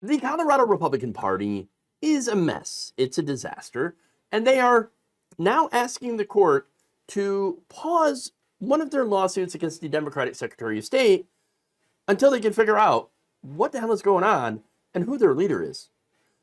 The Colorado Republican Party is a mess. It's a disaster. And they are now asking the court to pause one of their lawsuits against the Democratic Secretary of State until they can figure out what the hell is going on and who their leader is.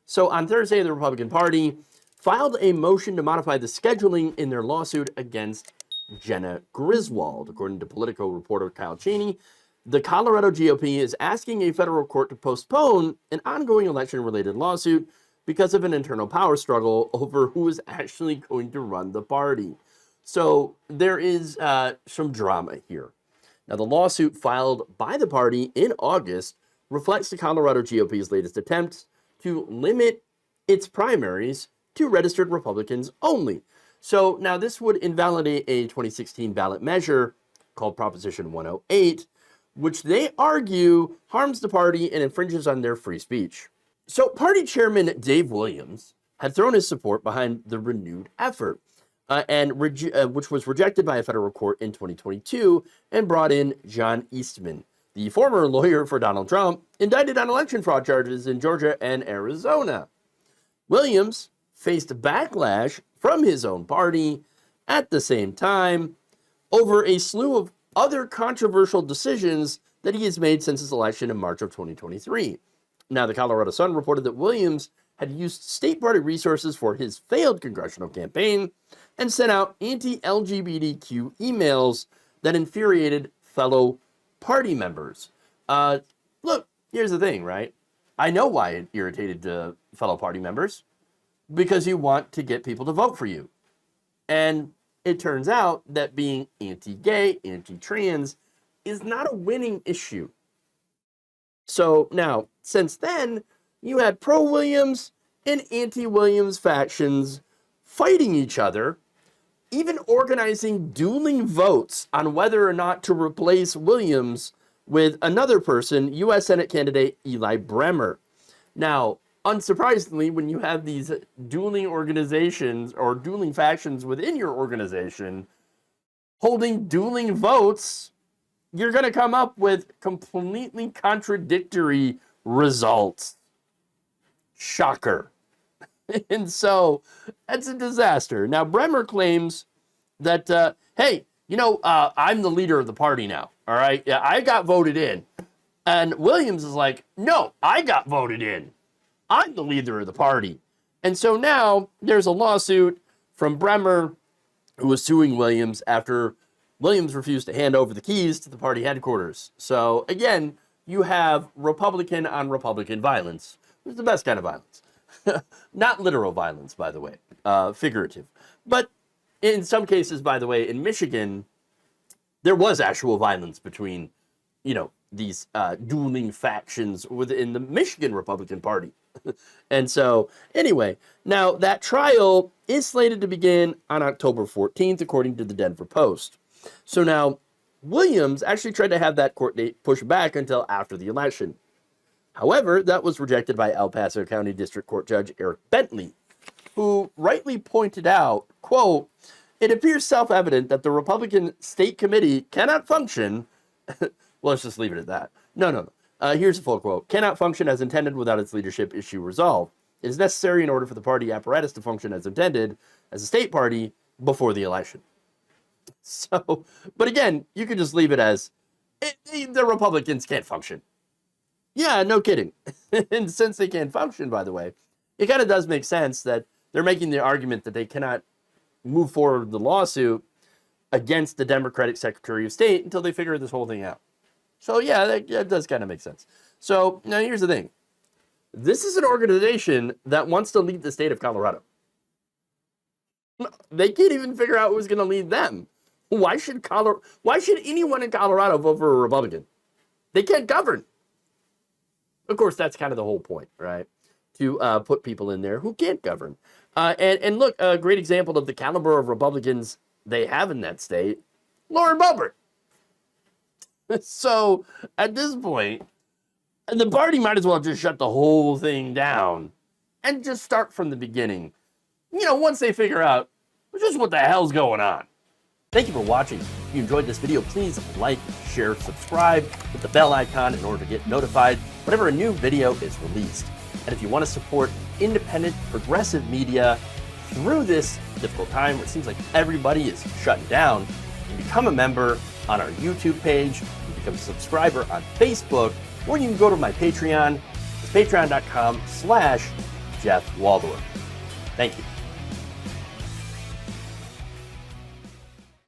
So on Thursday, the Republican Party filed a motion to modify the scheduling in their lawsuit against Jenna Griswold. According to Politico reporter Kyle Cheney, the Colorado GOP is asking a federal court to postpone an ongoing election-related lawsuit because of an internal power struggle over who is actually going to run the party. So there is some drama here. Now, the lawsuit filed by the party in August reflects the Colorado GOP's latest attempts to limit its primaries to registered Republicans only. So now this would invalidate a 2016 ballot measure called Proposition 108, which they argue harms the party and infringes on their free speech. So party chairman Dave Williams had thrown his support behind the renewed effort, which was rejected by a federal court in 2022 and brought in John Eastman, the former lawyer for Donald Trump, indicted on election fraud charges in Georgia and Arizona. Williams faced backlash from his own party at the same time over a slew of other controversial decisions that he has made since his election in March of 2023. Now, the Colorado Sun reported that Williams had used state party resources for his failed congressional campaign and sent out anti-LGBTQ emails that infuriated fellow party members. Look, here's the thing, right? I know why it irritated fellow party members. Because you want to get people to vote for you. And it turns out that being anti-gay, anti-trans is not a winning issue. So now, since then, you had pro-Williams and anti-Williams factions fighting each other, even organizing dueling votes on whether or not to replace Williams with another person, U.S. Senate candidate Eli Bremer. Now, unsurprisingly, when you have these dueling organizations or dueling factions within your organization holding dueling votes, you're going to come up with completely contradictory results. Shocker. And so that's a disaster. Now, Bremer claims that, hey, I'm the leader of the party now. All right. Yeah, I got voted in. And Williams is like, no, I got voted in. I'm the leader of the party. And so now there's a lawsuit from Bremer, who was suing Williams after Williams refused to hand over the keys to the party headquarters. So again, you have Republican on Republican violence. It's the best kind of violence. Not literal violence, by the way, figurative. But in some cases, by the way, in Michigan, there was actual violence between, these dueling factions within the Michigan Republican Party. And so, anyway, now that trial is slated to begin on October 14th, according to the Denver Post. So now, Williams actually tried to have that court date pushed back until after the election. However, that was rejected by El Paso County District Court Judge Eric Bentley, who rightly pointed out, quote, "It appears self-evident that the Republican State Committee cannot function." Well, let's just leave it at that. No. Here's a full quote. "Cannot function as intended without its leadership issue resolved. It is necessary in order for the party apparatus to function as intended as a state party before the election." So, but again, you could just leave it as the Republicans can't function. Yeah, no kidding. And since they can't function, by the way, it kind of does make sense that they're making the argument that they cannot move forward with the lawsuit against the Democratic Secretary of State until they figure this whole thing out. So yeah, that does kind of make sense. So now here's the thing. This is an organization that wants to lead the state of Colorado. They can't even figure out who's going to lead them. Why should anyone in Colorado vote for a Republican? They can't govern. Of course, that's kind of the whole point, right? To put people in there who can't govern. And look, a great example of the caliber of Republicans they have in that state, Lauren Boebert. So at this point, the party might as well just shut the whole thing down and just start from the beginning. Once they figure out just what the hell's going on. Thank you for watching. If you enjoyed this video, please like, share, subscribe, hit the bell icon in order to get notified whenever a new video is released. And if you want to support independent, progressive media through this difficult time where it seems like everybody is shutting down, you can become a member on our YouTube page, you can become a subscriber on Facebook, or you can go to my Patreon. It's patreon.com/Jeff Waldorf. Thank you.